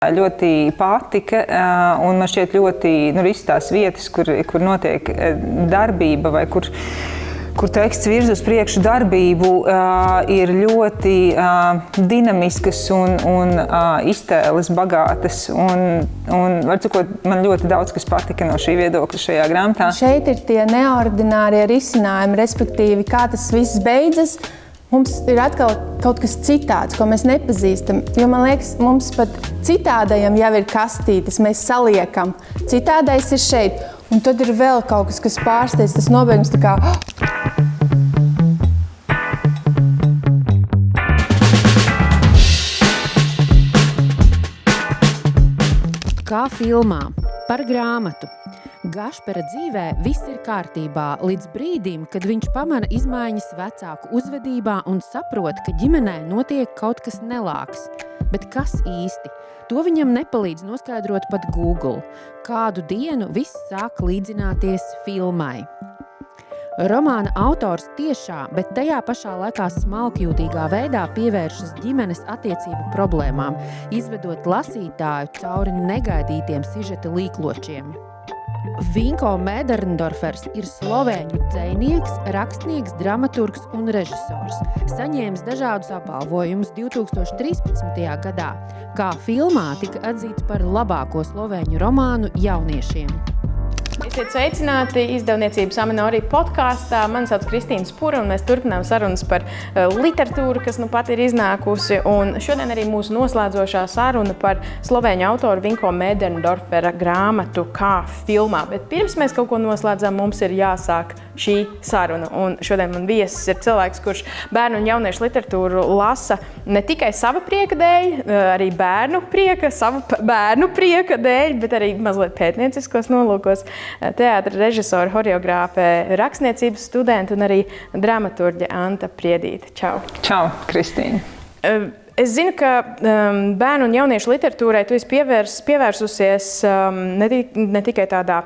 Ļoti patika, un man šķiet ļoti visas tās vietas, kur notiek darbība vai kur teksts virz uz priekšu darbību, ir ļoti dinamiskas un iztēles bagātas. Var sakot, man ļoti daudz kas patika no šī viedokļa šajā grāmatā. Šeit ir tie neordinārie risinājumi, respektīvi, kā tas viss beidzas. Mums ir atkal kaut kas citāds, ko mēs nepazīstam. Jo, man liekas, mums pat citādajam jau ir kastītes, mēs saliekam. Citādais ir šeit, un tad ir vēl kaut kas, kas pārsteidz. Tas nobeigums tā kā... Kā filmā par grāmatu. Gašpera dzīvē viss ir kārtībā, līdz brīdim, kad viņš pamana izmaiņas vecāku uzvedībā un saprot, ka ģimenē notiek kaut kas nelāks. Bet kas īsti? To viņam nepalīdz noskaidrot pat Google. Kādu dienu viss sāk līdzināties filmai. Romāna autors tiešā, bet tajā pašā laikā smalkjūtīgā veidā pievēršas ģimenes attiecību problēmām, izvedot lasītāju cauri negaidītiem sižeta līkločiem. Vinko Mēderndorfers ir slovēņu dzejnieks, rakstnieks, dramaturgs un režisors. Saņēmis dažādus apbalvojumus 2013. gadā. Kā filmā tika atzīts par labāko slovēņu romānu jauniešiem. Esiet sveicināti izdevniecības Aminorī podkāstā. Mani sauc Kristīna Spura, un mēs turpinām sarunas par literatūru, kas nu pat ir iznākusi. Un šodien arī mūsu noslēdzošā saruna par slovēņu autoru Vinko Mēderndorfera grāmatu Kā filmā. Bet pirms mēs kaut ko noslēdzam, mums ir jāsāk šī saruna. Un šodien man viesis ir cilvēks, kurš bērnu un jauniešu literatūru lasa ne tikai sava prieka dēļ, arī bērnu prieka, savu bērnu prieka dēļ, bet arī mazliet pētnieciskos nolūkos. Teātra režisora, horeogrāfe, rakstniecības studenta un arī dramaturģe Anta Priedīte. Čau! Čau, Kristīna! Es zinu, ka bērnu un jauniešu literatūrai tu esi pievērsusies ne tikai tādā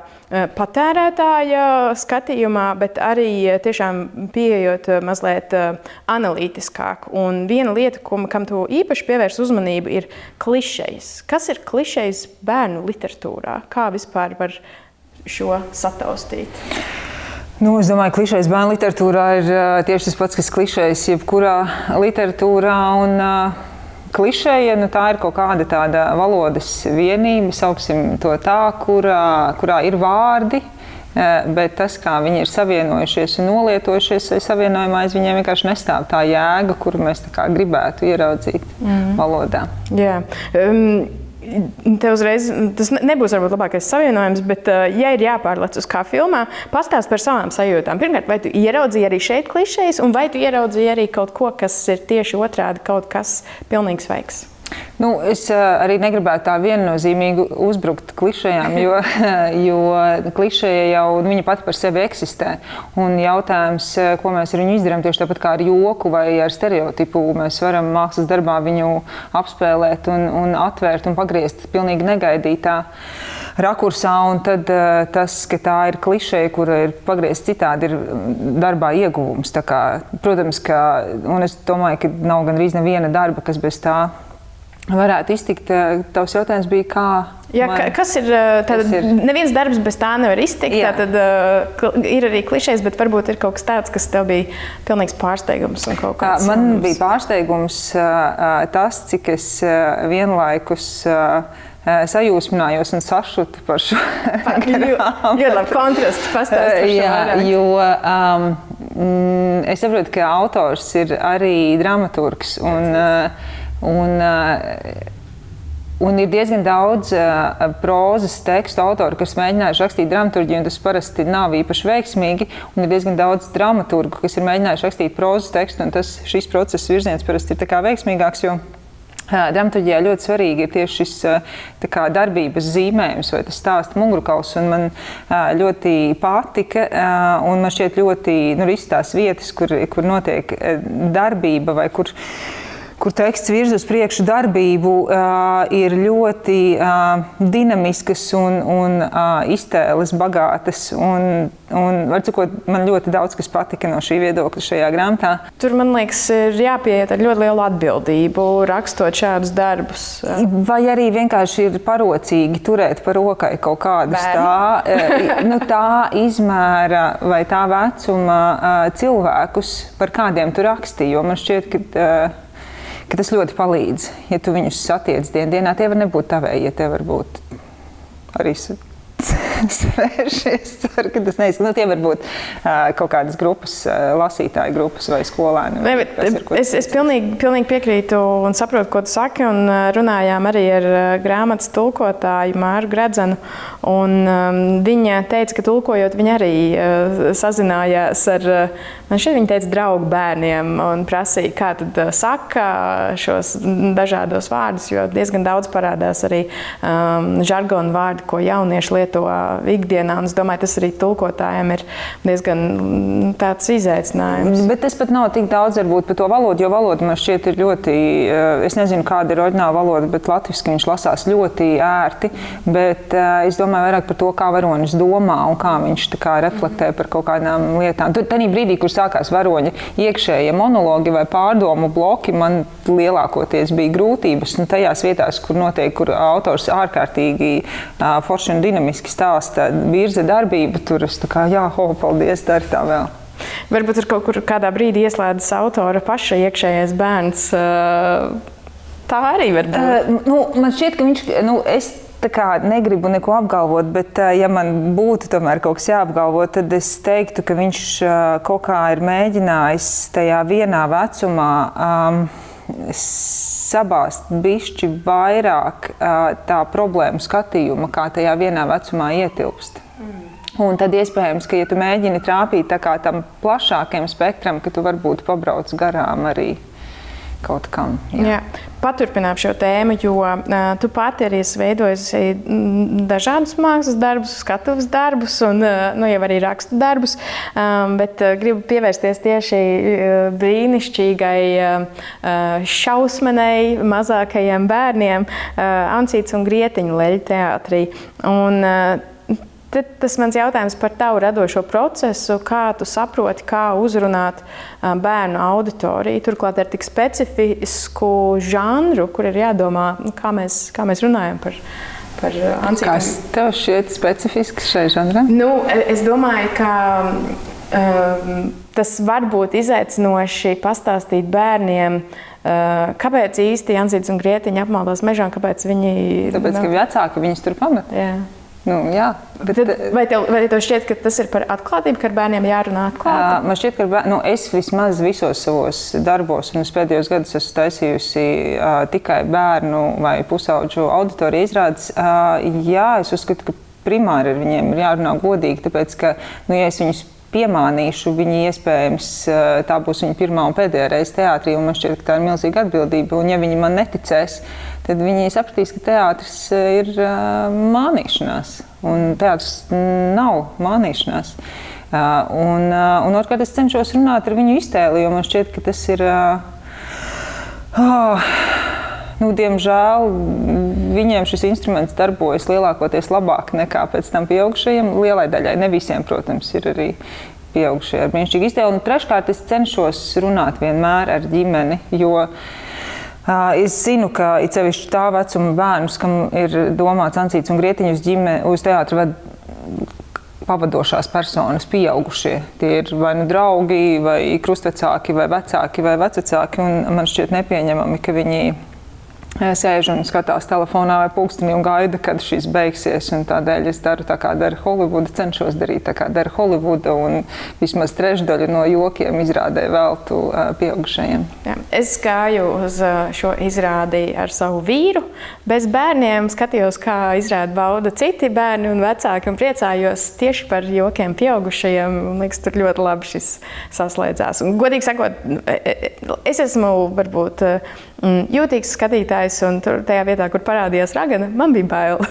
patērētāja skatījumā, bet arī tiešām pieejot mazliet analītiskāk. Un viena lieta, kam tu īpaši pievērsi uzmanību, ir klišejas. Kas ir klišejas bērnu literatūrā? Kā vispār var šo sataustīt? Es domāju, ka klišejas bērnu literatūrā ir tieši tas pats, kas klišejas jebkurā literatūrā. Un klišeja, tā ir kaut kāda tāda valodas vienība, sauksim to tā, kurā ir vārdi, bet tas, kā viņi ir savienojušies un nolietojušies savienojumā, aiz viņiem vienkārši nestāv tā jēga, kuru mēs tā kā gribētu ieraudzīt valodā. Jā. Te uzreiz, tas nebūs varbūt labākais savienojums, bet ja ir jāpārlec uz kā filmā, pastāst par savām sajūtām. Pirmkārt, vai tu ieraudzīji arī šeit klišejas, un vai tu ieraudzīji arī kaut ko, kas ir tieši otrādi, kaut kas pilnīgi svaigs? Es arī negribētu tā viennozīmīgi uzbrukt klišejām, jo klišeja jau viņa pati par sevi eksistē. Un jautājums, ko mēs ar viņu izdarām, tieši tāpat kā ar joku vai ar stereotipu, mēs varam mākslas darbā viņu apspēlēt un atvērt un pagriezt pilnīgi negaidītā rakursā. Un tad tas, ka tā ir klišeja, kura ir pagriezt citādi, ir darbā ieguvums. Tā kā, protams, un es domāju, ka nav gandrīz neviena darba, kas bez tā varētu iztikt. Tavs jautājums bija, kā... Jā, kas ir... Neviens darbs bez tā nevar iztikt. Tātad ir arī klišejas, bet varbūt ir kaut kas tāds, kas tev bija pilnīgs pārsteigums un kaut kāds... Man bija pārsteigums tas, cik es vienlaikus sajūsminājos un sašutu par šo grāmatu. Ļoti labi kontrasts pastāst par šo vairāk. Jo es saprotu, ka autors ir arī dramaturgs un ir diezgan daudz prózas tekstu autoru, kas mēģinājuši rakstīt dramaturģiju, un tas parasti nav īpaši veiksmīgi, un ir diezgan daudz dramaturgu, kas ir mēģinājuši rakstīt prózas tekstu, un šis process virziens parasti ir tā kā veiksmīgāks, jo dramaturģijā ļoti svarīgi ir tieši šis tā kā darbības zīmējums vai tas stāsta mugurkauls, un man ļoti patika, un man šķiet ļoti visas tās vietas, kur notiek darbība vai kur kur teksts virza uz priekšu darbību, ir ļoti dinamiskas un iztēles bagātas. Un var cikot, man ļoti daudz kas patika no šī viedokļa šajā grāmatā. Tur, man liekas, ir jāpieiet ar ļoti lielu atbildību, rakstot šādus darbus. Vai arī vienkārši ir parocīgi turēt par rokai kaut kādus tā izmēra vai tā vecuma cilvēkus, par kādiem tu rakstīji. Jo man šķiet, ka tas ļoti palīdz, ja tu viņus satiec dienā. Tie var nebūt tavēji, ja tie var būt arī svēršies. Ceru, ka tas neizskatās. Tie var būt kaut kādas grupas, lasītāju grupas vai skolēni. Es pilnīgi piekrītu un saprotu, ko tu saki. Un runājām arī ar grāmatas tulkotāju Māru Gredzenu. Un viņa teica, ka tulkojot, viņa arī sazinājās ar, man šeit viņa teica, draugu bērniem un prasīja, kā tad saka šos dažādos vārdus, jo diezgan daudz parādās arī žargonu vārdi, ko jaunieši lieto ikdienā. Un es domāju, tas arī tulkotājiem ir diezgan tāds izaicinājums. Bet tas pat nav tik daudz varbūt par to valodu, jo valoda man šķiet ir ļoti, es nezinu, kāda ir oriģināla valoda, bet latviski viņš lasās ļoti ērti. Bet es domāju vairāk par to, kā varonis domā un kā viņš tā kā reflektē par kaut kādām lietām. Tur tajā brīdī, kur sākās varoņa iekšējie monologi vai pārdomu bloki, man lielākoties bija grūtības. Un tajās vietās, kur autors ārkārtīgi forši un dinamiski stāsta virza darbību, tur es tā kā, paldies, dari tā vēl. Varbūt tur kaut kur kādā brīdī ieslēdzas autora paša iekšējais bērns. Tā arī var būt. Man šķiet, ka viņš, es tā kā negribu neko apgalvot, bet ja man būtu tomēr kaut kas jāapgalvo, tad es teiktu, ka viņš kaut kā ir mēģinājis tajā vienā vecumā sabāzt bišķi vairāk tā problēmu skatījuma, kā tajā vienā vecumā ietilpst. Un tad iespējams, ka ja tu mēģini trāpīt tā kā tam plašākiem spektram, ka tu varbūt pabrauc garām arī kaut kam. Jā. Paturpinām šo tēmu, jo tu pati arī esi veidojusi dažādus mākslas darbus, skatuves darbus un jau arī rakstu darbus, bet gribu pievērsties tieši brīnišķīgai šausmenei mazākajiem bērniem Ancītes un Grietiņa Leļu teātrī. Un tas mans jautājums par tavu radošo procesu, kā tu saproti, kā uzrunāt bērnu auditoriju, turklāt ar tik specifisku žanru, kur ir jādomā, kā mēs runājam par Ancīti. Kas tev šķiet specifisks šai žanram? Es domāju, ka tas var būt izaicinoši pastāstīt bērniem, kāpēc īsti Ancītes un Grietiņa apmaldās mežā, kāpēc viņi... Tāpēc, ka vecāki viņus tur pamet. Jā. Jā, bet vai tev šķiet, ka tas ir par atklātību, ka ar bērniem jārunā atklāti? Man šķiet, ka es vismaz visos savos darbos un es pēdējos gadus esmu taisījusi tikai bērnu vai pusauģu auditoriju izrādes. Jā, es uzskatu, ka primāri ar viņiem ir jārunā godīgi, tāpēc, ka, ja es viņus piemānīšu, viņi iespējams, tā būs viņa pirmā un pēdējā reize teātrī, un man šķiet, ka tā ir milzīga atbildība, un ja viņi man neticēs, tad viņi sapratīs, ka teātris ir mānīšanās, un teātris nav mānīšanās. Un otrkārt es cenšos runāt ar viņu iztēli, jo man šķiet, ka tas ir, diemžēl, viņiem šis instruments darbojas lielākoties labāk nekā pēc tam pieaugušajiem. Lielai daļai, ne visiem, protams, ir arī pieaugušie ar brīnišķīgu iztēli. Un treškārt es cenšos runāt vienmēr ar ģimeni, jo es zinu, ka it sevišķi tā vecuma bērnus, kam ir domāts Ancītes un Grietiņa uz teātri ved pavadošās personas, pieaugušie. Tie ir vai draugi, vai krustvecāki, vai vecāki, vai vecvecāki. Un man šķiet nepieņemami, ka viņi sēž un skatās telefonā vai pulksteni un gaida, kad šis beigsies. Un tādēļ es daru tā, kā dara Holivuda, cenšos darīt tā, kā dara Holivuda, un vismaz trešdaļu no jokiem izrādē veltu pieaugušajiem. Jā, es gāju uz šo izrādi ar savu vīru. Bez bērniem skatījos, kā izrādi bauda citi bērni un vecāki, un priecājos tieši par jokiem pieaugušajiem. Man liekas, tur ļoti labi šis saslēdzās. Un, godīgi sakot, es esmu varbūt jūtīgs skatītājs, un tur tajā vietā, kur parādījās ragana, man bija bail.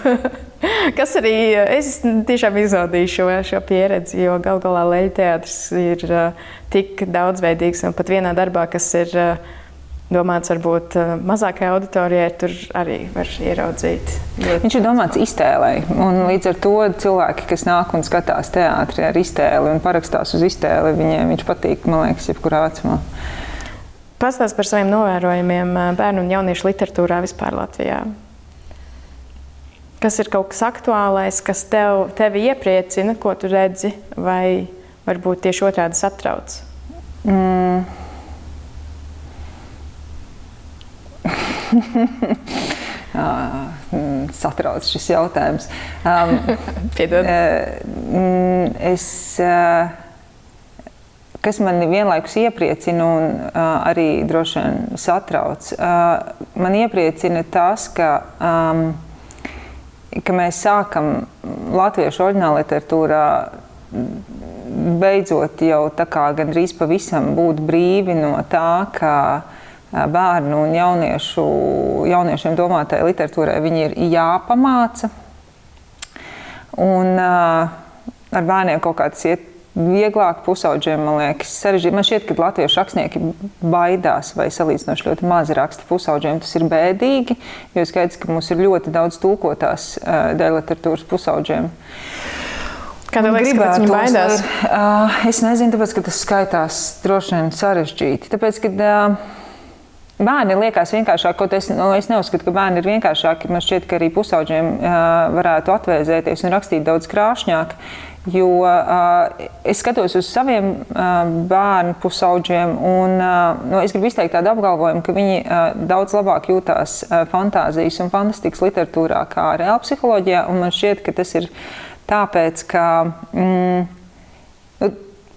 Kas arī es tiešām izbaudīju šo pieredzi, jo gal galā Leļu teātris ir tik daudzveidīgs, un pat vienā darbā, kas ir domāts varbūt mazākai auditorijai, tur arī var ieraudzīt. Viņš ir domāts iztēlei, un līdz ar to cilvēki, kas nāk un skatās teātri ar iztēli un parakstās uz iztēli, viņiem viņš patīk, man liekas, jebkurā vecumā. Pastāst par saviem novērojumiem bērnu un jauniešu literatūrā vispār Latvijā. Kas ir kaut kas aktuālais, kas tevi iepriecina, ko tu redzi, vai varbūt tieši otrādi satrauc? Satrauc šis jautājums. Piedod. Kas man vienlaikus iepriecina un arī droši vien satrauc, man iepriecina tas, ka mēs sākam latviešu oriģināla literatūrā beidzot jau tā kā gandrīz pavisam būt brīvi no tā, ka bērnu un jauniešiem domātai literatūrai viņi ir jāpamāca. Un ar bērniem kaut kā tas iet vieglāk, pusauģiem, man liekas, sarežģīti. Man šķiet, ka latviešu rakstnieki baidās vai salīdzinoši ļoti maz raksta pusauģiem. Tas ir bēdīgi, jo skaidrs, ka mums ir ļoti daudz tulkotās dēļliteratūras pusauģiem. Kā tev liekas, kāpēc viņi baidās? Es nezinu, tāpēc, ka tas skaitās droši vien sarežģīti. Tāpēc, ka bērni liekas vienkāršāk, kaut es neuzskatu, ka bērni ir vienkāršāki. Man šķiet, ka arī pusauģiem varētu atvēzēties un rakstīt daudz krāšņāk, jo es skatos uz saviem bērnu pusauģiem un es gribu izteikt tādu apgalvojumu, ka viņi daudz labāk jūtās fantāzijas un fantastikas literatūrā kā reāla psiholoģijā, un man šķiet, ka tas ir tāpēc, ka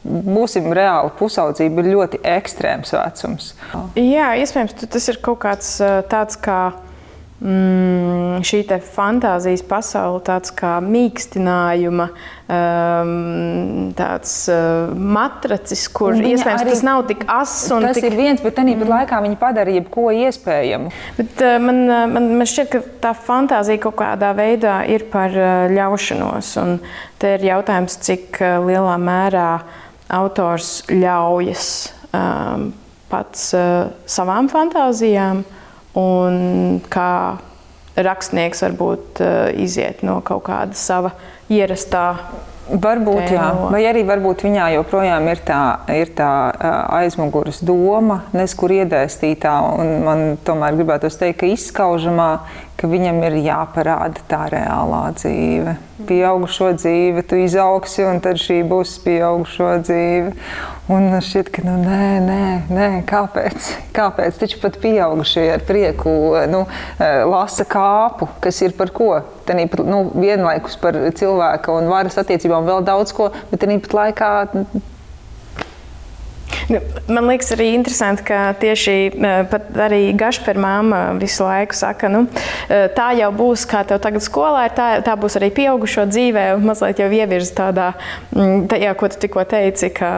būsim reāli, pusaudzība ir ļoti ekstrēms vecums. Jā, iespējams, tas ir kaut kāds tāds kā šī te fantāzijas pasaule, tāds kā mīkstinājuma, tāds matracis, kur iespējams tas nav tik ass. Tas ir viens, bet tanī pat laikā viņi padara jebko iespējamu. Bet man šķiet, ka tā fantāzija kaut kādā veidā ir par ļaušanos. Un te ir jautājums, cik lielā mērā autors ļaujas pats savām fantāzijām un kā rakstnieks varbūt iziet no kaut kāda sava ierastā. Varbūt, jā. Vai arī varbūt viņā joprojām ir tā aizmuguras doma, neskur iedēstītā, un man tomēr gribētos teikt, ka izskaužamā, ka viņam ir jāparāda tā reālā dzīve. Pieaugušo dzīve, tu izaugsi, un tad šī būs pieaugušo dzīve. Un šķiet, ka nē, kāpēc? Taču pat pieaugušie ar prieku lasa kāpu, kas ir par ko? Vienlaikus par cilvēka un varas attiecībām vēl daudz ko, bet tāpat laikā. Man liekas arī interesanti, ka tieši pat arī Gašpera mamma visu laiku saka, tā jau būs, kā tev tagad skolā ir, tā būs arī pieaugušo dzīvē, un mazliet jau ievirza tādā, tajā, ko tu tikko teici, ka,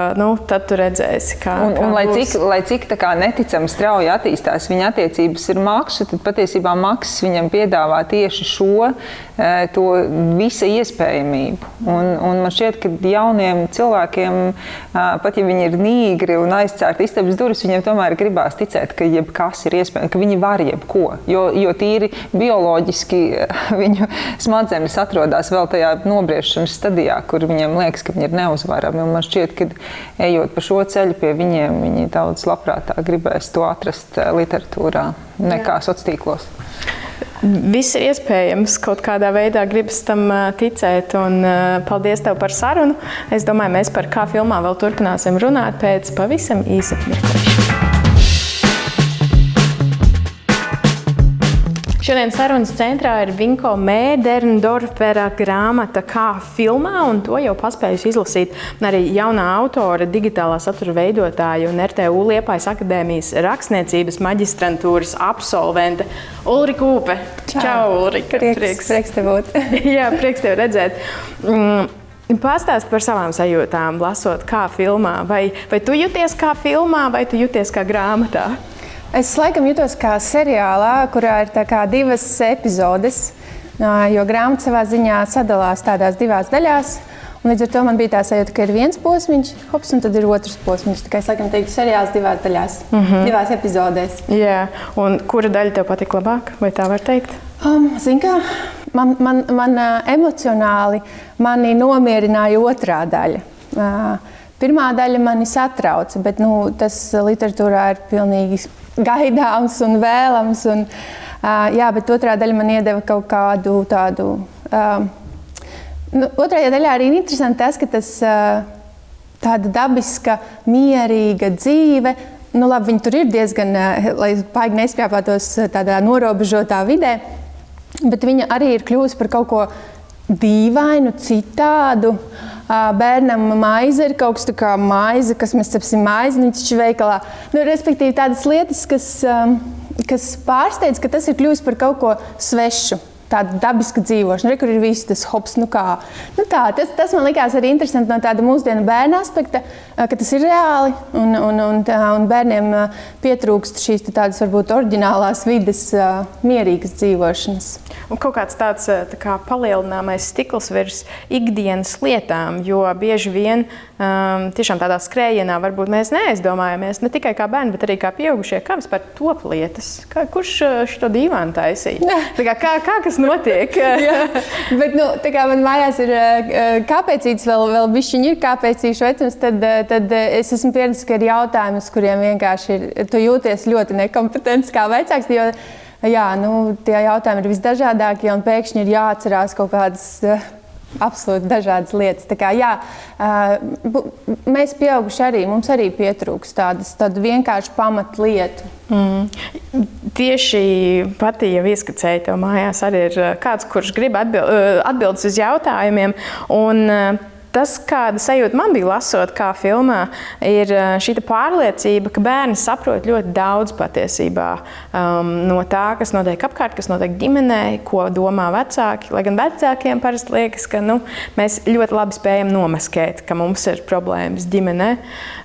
tad tu redzēsi, kā un lai cik tā kā neticami strauji attīstās viņa attiecības ar Maksu, tad patiesībā Maks viņam piedāvā tieši to visa iespējamību. Un man šķiet, ka jauniem cilvēkiem, pat ja viņi ir nīgri un aizcērti istabas durvis, viņiem tomēr gribās ticēt, ka jebkas ir iespējams, ka viņi var jebko, jo tīri bioloģiski viņu smadzenes atrodas vēl tajā nobriešanas stadijā, kur viņiem liekas, ka viņi ir neuzvarami. Un man šķiet, ka ejot pa šo ceļu pie viņiem, viņi daudz labprātāk gribēs to atrast literatūrā nekā sociālos tīklos. Viss ir iespējams, kaut kādā veidā gribas tam ticēt, un paldies tev par sarunu. Es domāju, mēs par Kā filmā vēl turpināsim runāt pēc pavisam īsa mirkliša. Šodien sarunas centrā ir Vinko Mēderndorfera grāmata Kā filmā, un to jau paspējusi izlasīt arī jaunā autora, digitālā satura veidotāja un RTU Liepājas akadēmijas rakstniecības maģistrantūras absolvente Ulrika Ūpe. Čau, Ulrika! Prieks te būt. Jā, prieks tev redzēt. Pastāst par savām sajūtām, lasot Kā filmā. Vai tu jūties kā filmā, vai tu jūties kā grāmatā? Es laikam jutos kā seriālā, kurā ir tā kā 2 epizodes, jo grāmata savā ziņā sadalās tādās 2 daļās. Un līdz ar to man bija tā sajūta, ka ir viens posmiņš, hops, un tad ir otrs posmiņš. Tā kā es laikam teiktu, seriāls divās daļās, divās epizodēs. Jā, un kura daļa tev patika labāk, vai tā var teikt? Zini kā, man emocionāli mani nomierināja otrā daļa. Pirmā daļa mani satrauca, bet tas literatūrā ir pilnīgi gaidāms un vēlams. Bet otrā daļa man iedeva kaut kādu tādu. Otrajā daļā arī ir interesanti tas, ka tas tāda dabiska, mierīga dzīve. Labi, viņi tur ir diezgan, lai paigi neskāpātos tādā norobežotā vidē, bet viņa arī ir kļuvusi par kaut ko dīvainu, citādu. Bērnam maize ir kaut kas tā kā maize, kas mēs cepsim maizi, viņš ir veikalā. Respektīvi tādas lietas, kas pārsteidz, ka tas ir kļuvis par kaut ko svešu. Tāda dabiska dzīvošana, kur ir viss tas hops, tas man likās arī interesanti no tāda mūsdienu bērna aspekta, ka tas ir reāli un bērniem pietrūkst šīs tādas varbūt oriģinālās vides mierīgas dzīvošanas. Un kaut kāds tāds tā kā palielināmais stikls virs ikdienas lietām, jo bieži vien tiešām tādā skrējienā varbūt mēs neaizdomājamies ne tikai kā bērni, bet arī kā pieaugušie, kā vispār top lietas. Kurš šo dīvānu taisīja? Kā kas notiek? Bet, tā kā man mājās ir kāpēcītis, vēl bišķiņi ir kāpēcīšu vecums, tad es esmu pieredzis, ka ir jautājumi, uz kuriem vienkārši tu jūties ļoti nekompetents kā vecāks, jo tie jautājumi ir visdažādākie un pēkšņi ir jāatcerās kaut kādas absolūti dažādas lietas. Tā kā, mēs pieauguši arī, mums arī pietrūks tādu vienkārši pamatlietu. Tieši pati jau ieskicēja, tev mājās arī ir kāds, kurš grib atbildes uz jautājumiem. Un tas, kāda sajūta man bija lasot, kā filmā, ir šī pārliecība, ka bērni saprot ļoti daudz patiesībā no tā, kas notiek apkārt, kas notiek ģimenē, ko domā vecāki. Lai gan vecākiem parasti liekas, ka mēs ļoti labi spējam nomaskēt, ka mums ir problēmas ģimenē.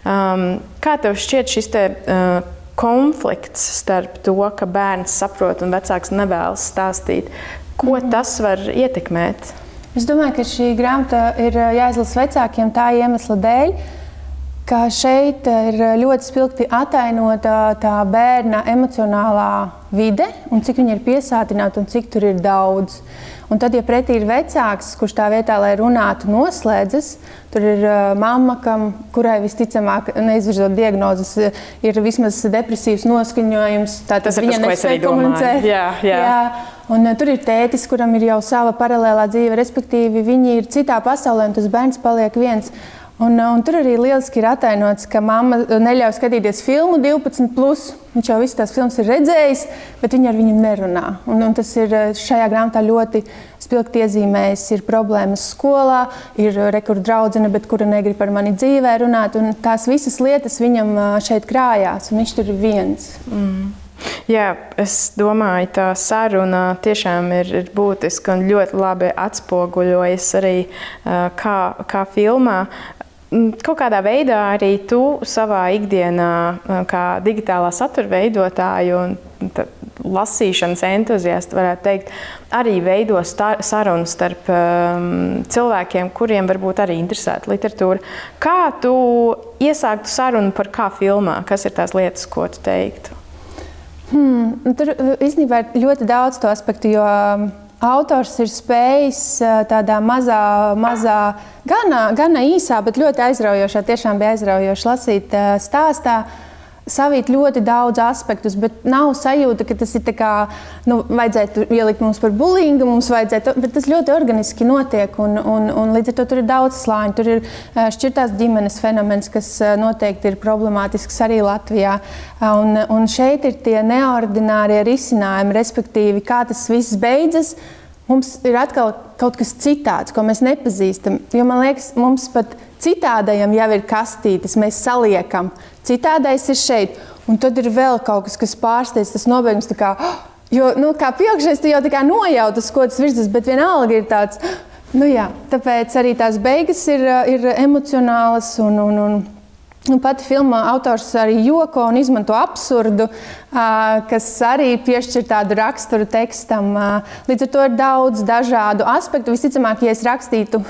Kā tev šķiet šis konflikts starp to, ka bērns saprot un vecāks nevēlas stāstīt? Ko tas var ietekmēt? Es domāju, ka šī grāmata ir jāizlasa vecākiem tā iemesla dēļ, ka šeit ir ļoti spilgti atainota tā bērna emocionālā vide un cik viņa ir piesātināta un cik tur ir daudz. Un tad, ja pretī ir vecāks, kurš tā vietā, lai runātu, noslēdzas, tur ir mamma, kurai visticamāk, neizvirzot diagnozes, ir vismaz depresīvs noskaņojums. Tas ir tas, ko es arī domāju. Jā. Un tur ir tētis, kuram ir jau sava paralēlā dzīve, respektīvi viņi ir citā pasaulē un tas bērns paliek viens. Un tur arī lieliski ir atainots, ka mamma neļauj skatīties filmu 12+. Viņš jau visas tās filmas ir redzējis, bet viņi ar viņu nerunā. Un tas ir šajā grāmatā ļoti spilgti iezīmējis. Ir problēmas skolā, ir draudzene, bet kura negrib par mani dzīvē runāt. Un tās visas lietas viņam šeit krājās, un viņš tur ir viens. Jā, es domāju, tā saruna tiešām ir būtiska un ļoti labi atspoguļojas arī kā filmā. Kaut kādā veidā arī tu savā ikdienā, kā digitālā satura veidotāju un lasīšanas entuziasti, varētu teikt, arī veido sarunu starp cilvēkiem, kuriem varbūt arī interesēta literatūra. Kā tu iesāktu sarunu par kā filmā? Kas ir tās lietas, ko tu teiktu? Tur īstenībā ir ļoti daudz to aspektu, jo autors ir spējis tādā mazā, gana īsā, bet ļoti aizraujošā, tiešām bija aizraujoši lasīt stāstā, savīt ļoti daudz aspektus, bet nav sajūta, ka tas ir tā kā, vajadzētu ielikt mums par bullyingu, bet tas ļoti organiski notiek, un līdz ar to tur ir daudz slāņu. Tur ir šķirtās ģimenes fenomens, kas noteikti ir problemātisks arī Latvijā, un šeit ir tie neordinārie risinājumi, respektīvi, kā tas viss beidzas. Mums ir atkal kaut kas citāds, ko mēs nepazīstam, jo man liekas, mums pat citādajam jau ir kastītes, mēs saliekam. Citādais ir šeit, un tad ir vēl kaut kas pārsteidz, tas nobeigums tā kā, jo, kā pieaugšais, tu jau tā kā nojautas, ko tas virzas, bet vienalga ir tāds, tāpēc arī tās beigas ir emocionālas un Pati filma autors arī joko un izmanto absurdu, kas arī piešķir tādu raksturu tekstam. Līdz ar to ir daudz dažādu aspektu. Visticamāk, ja es rakstītu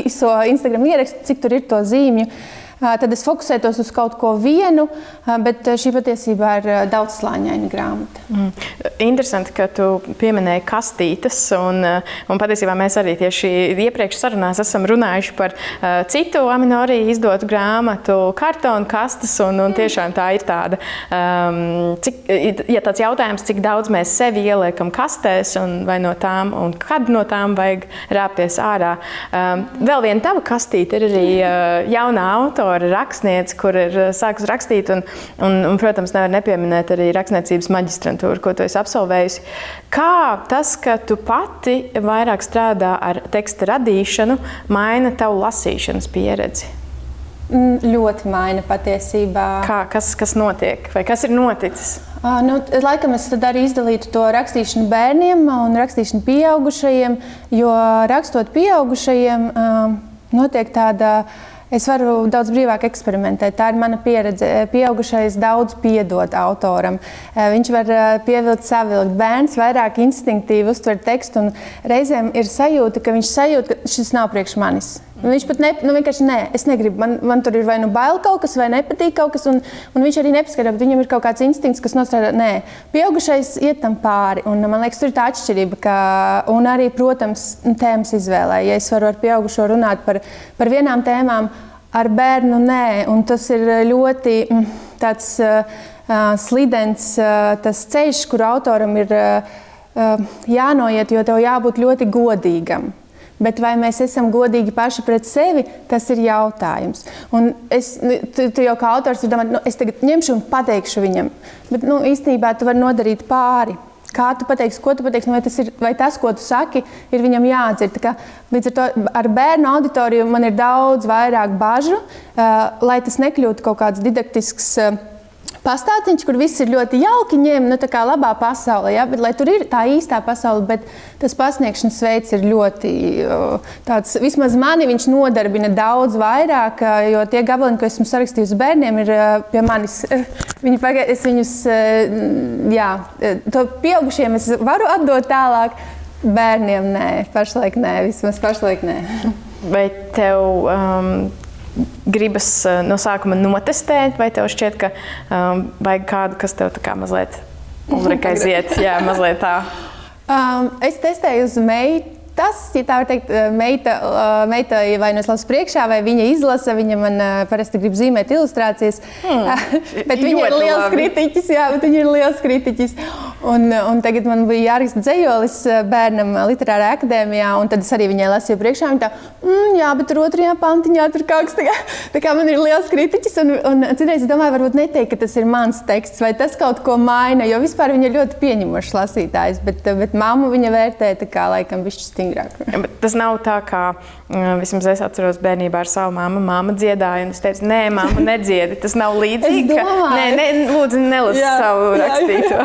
īso Instagram ierakstu, cik tur ir to zīmju, tad es fokusētos uz kaut ko vienu, bet šī patiesībā ir daudzslāņaina grāmata. Interesanti, ka tu pieminēji kastītes, un patiesībā mēs arī tieši iepriekš sarunās esam runājuši par citu Aminori izdotu grāmatu kartonu kastes, un tiešām tā ir tāda, ja tāds jautājums, cik daudz mēs sevi ieliekam kastēs, un vai no tām, un kad no tām vajag rāpties ārā. Vēl viena tava kastīte ir arī jaunā autora rakstniece, kur ir sākus rakstīt, un protams, nevar nepieminēt arī rakstniecības maģistrantūru, ko tu esi absolvējusi. Kā tas, ka tu pati vairāk strādā ar teksta radīšanu, maina tavu lasīšanas pieredzi? Ļoti maina patiesībā. Kas notiek? Vai kas ir noticis? Laikam es tad arī izdalītu to rakstīšanu bērniem un rakstīšanu pieaugušajiem, jo rakstot pieaugušajiem notiek tāda. Es varu daudz brīvāk eksperimentēt. Tā ir mana pieredze. Pieaugušais daudz piedod autoram. Viņš var pievilkt, savilkt. Bērns vairāk instinktīvi uztver tekstu, un reizēm ir sajūta, ka viņš sajūt, ka šis nav priekš manis. Viņš pat vienkārši nē, es negribu. Man tur ir vai nu bail kaut kas, vai nepatīk kaut kas, un viņš arī nepaskatās, bet viņam ir kaut kāds instinkts, kas nostrādā. Nē, pieaugušais iet tam pāri, un man liekas, tur ir tā atšķirība, un arī, protams, tēmas izvēlē. Ja es varu ar pieaugušo runāt par vienām tēmām, ar bērnu nē, un tas ir ļoti tāds slidens tas ceļš, kur autoram ir jānoiet, jo tev jābūt ļoti godīgam. Bet vai mēs esam godīgi paši pret sevi, tas ir jautājums. Un tu jau kā autors domā, es tagad ņemšu un pateikšu viņam, bet īstenībā tu vari nodarīt pāri. Kā tu pateiksi, ko tu pateiksi, vai tas, ko tu saki, ir viņam jādzird. Līdz ar to ar bērnu auditoriju man ir daudz vairāk bažu, lai tas nekļūtu kaut kāds didaktisks pastāstiņš, kur viss ir ļoti jauki ņem, tā kā labā pasaule, ja? Bet lai tur ir tā īstā pasaule, bet tas pasniegšanas veids ir ļoti tāds, vismaz mani viņš nodarbina daudz vairāk, jo tie gabaliņi, ko esmu sarakstījusi bērniem, ir pie manis. Es viņus, to pieaugušiem es varu atdot tālāk, bērniem nē, pašlaik nē, vismaz pašlaik nē. Vai tev gribas no sākuma notestēt, vai tev šķiet, ka vajag kādu, kas tev tā kā mazliet ulrikaiziet, mazliet tā? Es testēju uz meitas, ja tā var teikt, meita vai nu es lasu priekšā, vai viņa izlasa, viņa man parasti grib zīmēt ilustrācijas, bet viņa ir liels kritiķis, bet viņa ir liels kritiķis. Un tagad man bija jāraksta dzejolis bērnam Literārajā akadēmijā, un tad es arī viņai lasīju priekšā, viņa tā, bet tur 2. pantiņā tur kaut kas tā kā man ir liels kritiķis, un citreiz es domāju, varbūt neteikt, ka tas ir mans teksts, vai tas kaut ko maina, jo vispār viņa ir ļoti pieņemošs lasītājs, bet mammu viņa vērtē tā kā laikam bišķi stingrāk. Bet tas nav tā, kā vismaz es atceros bērnībā ar savu mammu. Mamma dziedāja, un es teicu, nē, mamma nedziedi, tas nav līdzīgi. Nē, lūdzu, nelasi savu rakstīto.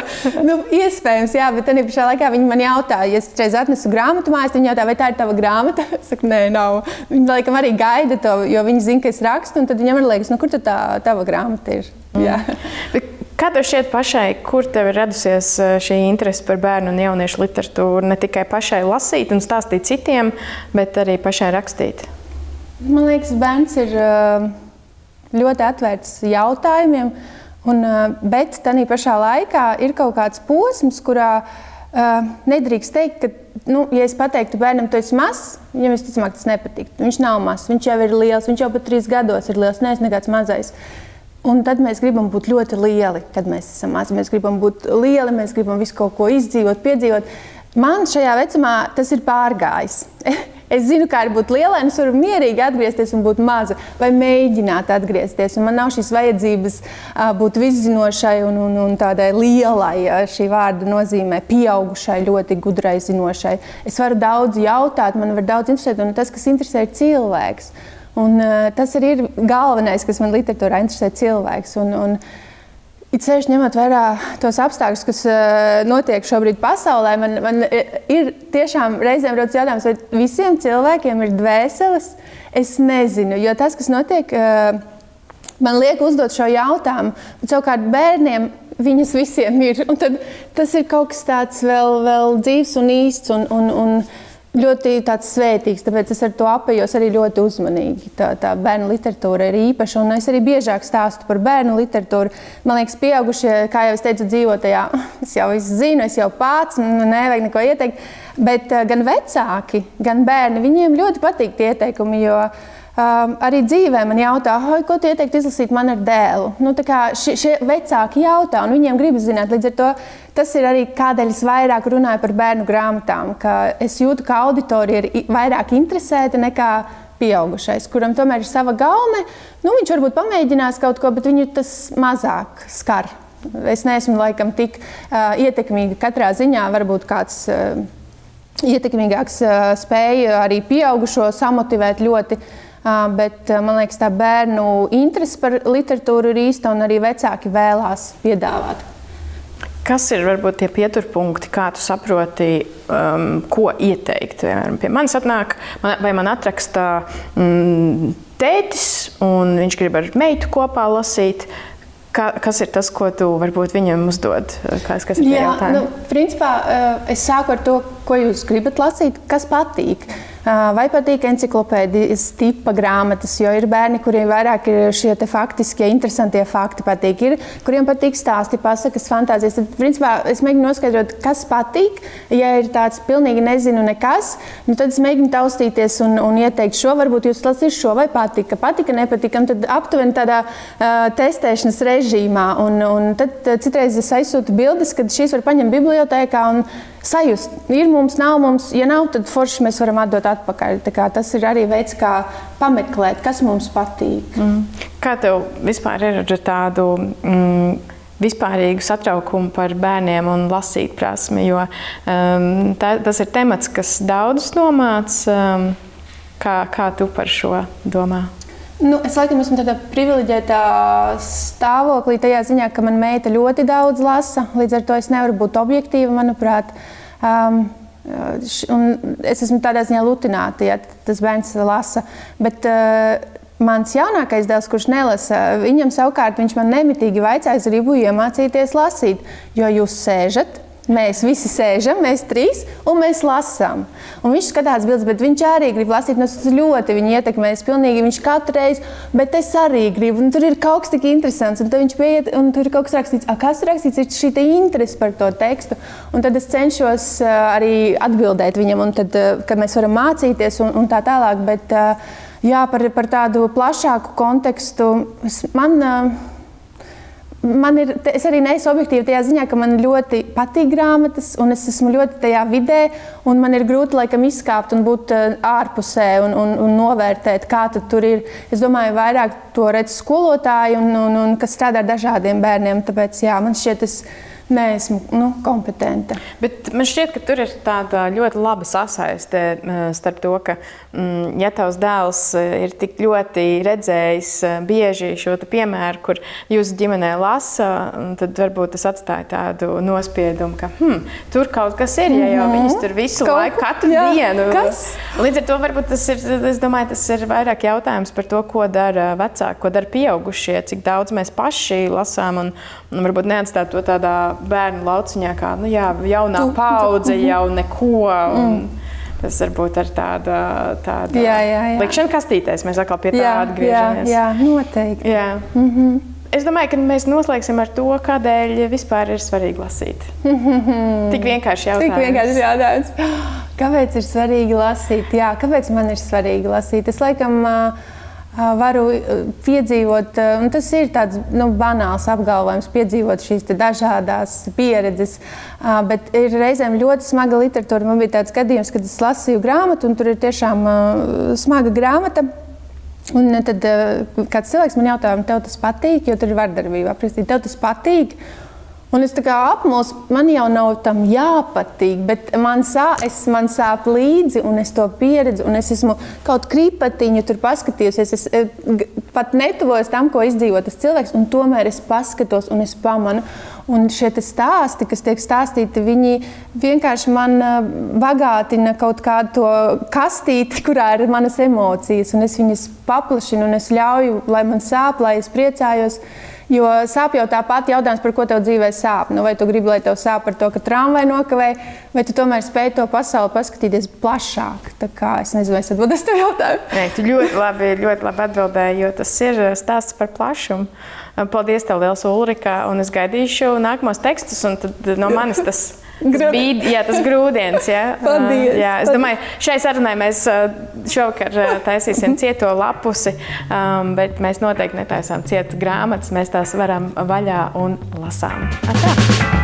Iespējams, bet tajā pašā laikā viņi man jautā, ja es reiz atnesu grāmatu mājās, viņi jautā, vai tā ir tava grāmata? Es saku, nē, nav. Viņi laikam arī gaida to, jo viņi zina, ka es rakstu, un tad viņam ir liekas, kur tad tā tava grāmata ir? Kā tev šķiet pašai, kur tev ir radusies šī interese par bērnu un jauniešu literatūru? Ne tikai pašai lasīt un stāstīt citiem, bet arī pašai rakstīt? Man liekas, bērns ir ļoti atvērts jautājumiem, bet tādā pašā laikā ir kaut kāds posms, kurā nedrīkst teikt, ka, ja es pateiktu bērnam, tu esi mazs, viņam visticamāk tas nepatīk. Viņš nav mazs, viņš jau ir liels, viņš jau pat 3 gados ir liels, neesmu nekāds mazais. Un tad mēs gribam būt ļoti lieli, kad mēs esam mazi. Mēs gribam būt lieli, mēs gribam visu kaut ko izdzīvot, piedzīvot. Man šajā vecumā tas ir pārgājis. Es zinu, kā ir būt lielai, un es varu mierīgi atgriezties un būt maza, vai mēģināt atgriezties. Un man nav šīs vajadzības būt viszinošai un tādai lielai, šī vārda nozīmē pieaugušai, ļoti gudrai, zinošai. Es varu daudz jautāt, man var daudz interesēt, un tas, kas interesē, ir cilvēks. Un tas arī ir galvenais, kas man literatūrā interesē, cilvēks. It sevišķi ņemot vērā tos apstākļus, kas notiek šobrīd pasaulē, man ir tiešām reizēm rodas jautājums, vai visiem cilvēkiem ir dvēseles? Es nezinu, jo tas, kas notiek man liek uzdot šo jautājumu, bet savukārt bērniem viņas visiem ir. Un tad tas ir kaut kas tāds vēl dzīves un īsts un ļoti tāds svētīgs, tāpēc es ar to apējos arī ļoti uzmanīgi. Tā bērnu literatūra ir īpaša, un es arī biežāk stāstu par bērnu literatūru. Man liekas, pieaugušie, kā jau es teicu, dzīvo tajā, es jau visu zinu, es jau pats, nevajag neko ieteikt, bet gan vecāki, gan bērni, viņiem ļoti patīk tie ieteikumi, jo arī dzīvē man jautā, ko tu ieteiktu izlasīt man ar dēlu. Tā kā šie vecāki jautā, un viņiem gribas zināt, līdz ar to tas ir arī kādēļ es vairāk runāju par bērnu grāmatām, ka es jūtu, ka auditorija ir vairāk interesēta nekā pieaugušais, kuram tomēr ir sava gaume. Viņš varbūt pamēģinās kaut ko, bet viņu tas mazāk skar. Es neesmu laikam tik ietekmīga katrā ziņā, varbūt kāds ietekmīgāks spēja arī pieaugušo samotivēt ļoti. Bet man liekas, tā bērnu interese par literatūru ir īsta un arī vecāki vēlās piedāvāt. Kas ir varbūt tie pieturpunkti, kā tu saproti, ko ieteikt? Pie manis atnāk, vai man atraksta tētis, un viņš grib ar meitu kopā lasīt. Kas ir tas, ko tu varbūt viņam uzdod? Kas ir tie jautājumi? Principā es sāku ar to, ko jūs gribat lasīt, kas patīk. Vai patīk enciklopēdijas tipa grāmatas, jo ir bērni, kuriem vairāk ir šie faktiskie, interesantie fakti patīk, kuriem patīk stāsti, pasakas, fantāzijas. Tad, principā, es mēģinu noskaidrot, kas patīk. Ja ir tāds pilnīgi nezinu nekas, tad es mēģinu taustīties un ieteikt šo, varbūt jūs lasīs šo, vai patika, nepatika, tad aptuveni tādā testēšanas režīmā. Un tad citreiz es aizsūtu bildes, kad šīs var paņemt bibliotēkā un sajust. Ir mums, nav mums. Ja nav, tad forši mēs varam atdot atpakaļ. Tas ir arī veids, kā pameklēt, kas mums patīk. Kā tev vispār ir ar tādu vispārīgu satraukumu par bērniem un lasīt prasmi? Jo tas ir temats, kas daudzus nomāc. Kā tu par šo domā? Es laikam esmu tādā privileģētā stāvoklī tajā ziņā, ka man meita ļoti daudz lasa. Līdz ar to es nevaru būt objektīva, manuprāt. Un es esmu tādā ziņā lutināta, ja tas bērns lasa. Bet mans jaunākais dēls, kurš nelasa, viņam savukārt viņš man nemitīgi vaicāja, es gribu iemācīties lasīt, jo jūs sēžat. Mēs visi sēžam, mēs trīs, un mēs lasām. Un viņš skatās bildes, bet viņš arī grib lasīt. Tas ļoti viņu ietekmēs. Pilnīgi viņš katru reizi, bet es arī gribu. Un tur ir kaut kas tik interesants. Un tad viņš pieiet, un tur ir kaut kas rakstīts. Kas rakstīts? Ir šī interese par to tekstu. Un tad es cenšos arī atbildēt viņam, un tad, kad mēs varam mācīties un tā tālāk. Bet jā, par tādu plašāku kontekstu es arī neesmu objektīva tajā ziņā, ka man ļoti patīk grāmatas, un es esmu ļoti tajā vidē, un man ir grūti laikam izkāpt un būt ārpusē un novērtēt, kā tur ir. Es domāju, vairāk to redz skolotāji, un kas strādā ar dažādiem bērniem, tāpēc jā, man šķiet, es neesmu kompetenta. Bet man šķiet, ka tur ir tāda ļoti laba sasaiste starp to, ka, ja tavs dēls ir tik ļoti redzējis bieži šo piemēru, kur jūsu ģimenē lasa, tad varbūt tas atstāja tādu nospiedumu, ka tur kaut kas ir, ja jau viņas tur visu laiku, katru dienu. Kas? Līdz ar to varbūt tas ir, es domāju, tas ir vairāk jautājums par to, ko dara vecāki, ko dara pieaugušie, cik daudz mēs paši lasām un varbūt neatstāt to tādā bērnu lauciņā, kā jaunā paudze jau neko. Tas varbūt ar tāda likšana kastītēs. Mēs atkal pie tā atgriežamies. Jā, noteikti. Jā. Es domāju, ka mēs noslēgsim ar to, kādēļ vispār ir svarīgi lasīt. Tik vienkārši jautājums. Kāpēc ir svarīgi lasīt? Jā, kāpēc man ir svarīgi lasīt? Es laikam varu piedzīvot, un tas ir tāds banāls apgalvojums, piedzīvot šīs dažādās pieredzes, bet ir reizēm ļoti smaga literatūra. Man bija tāds gadījums, kad es lasīju grāmatu, un tur ir tiešām smaga grāmata. Un tad kāds cilvēks man jautā, tev tas patīk, jo tur ir vardarbība aprakstīta. Tev tas patīk? Un es tā kā apmulsu, man jau nav tam jāpatīk, bet man sāp līdzi, un es to pieredzu, un es esmu kaut kripatiņu tur paskatījusies. Es pat netuvojos tam, ko izdzīvo tas cilvēks, un tomēr es paskatos un es pamanu. Un šie stāsti, kas tiek stāstīti, viņi vienkārši man bagātina kaut kādu to kastīti, kurā ir manas emocijas. Un es viņas paplašinu un es ļauju, lai man sāp, lai es priecājos. Jo sāp jau tāpat jautājums, par ko tev dzīvē sāp. Nu, vai tu gribi, lai tev sāp par to, ka tramvaju nokavēji, vai tu tomēr spēj to pasauli paskatīties plašāk? Tā kā es nezinu, vai es atbildēšu tev jautājumu. Nē, tu ļoti labi atbildēji, jo tas ir stāsts par plašumu. Paldies tev liels, Ulrika, un es gaidīšu nākamos tekstus, un tad no manis tas grūdienis. Ja? Paldies. Jā, es domāju, šai sarunai mēs šovakar taisīsim cieto lapusi, bet mēs noteikti netaisām cietu grāmatas, mēs tās varam vaļā un lasām. Atā!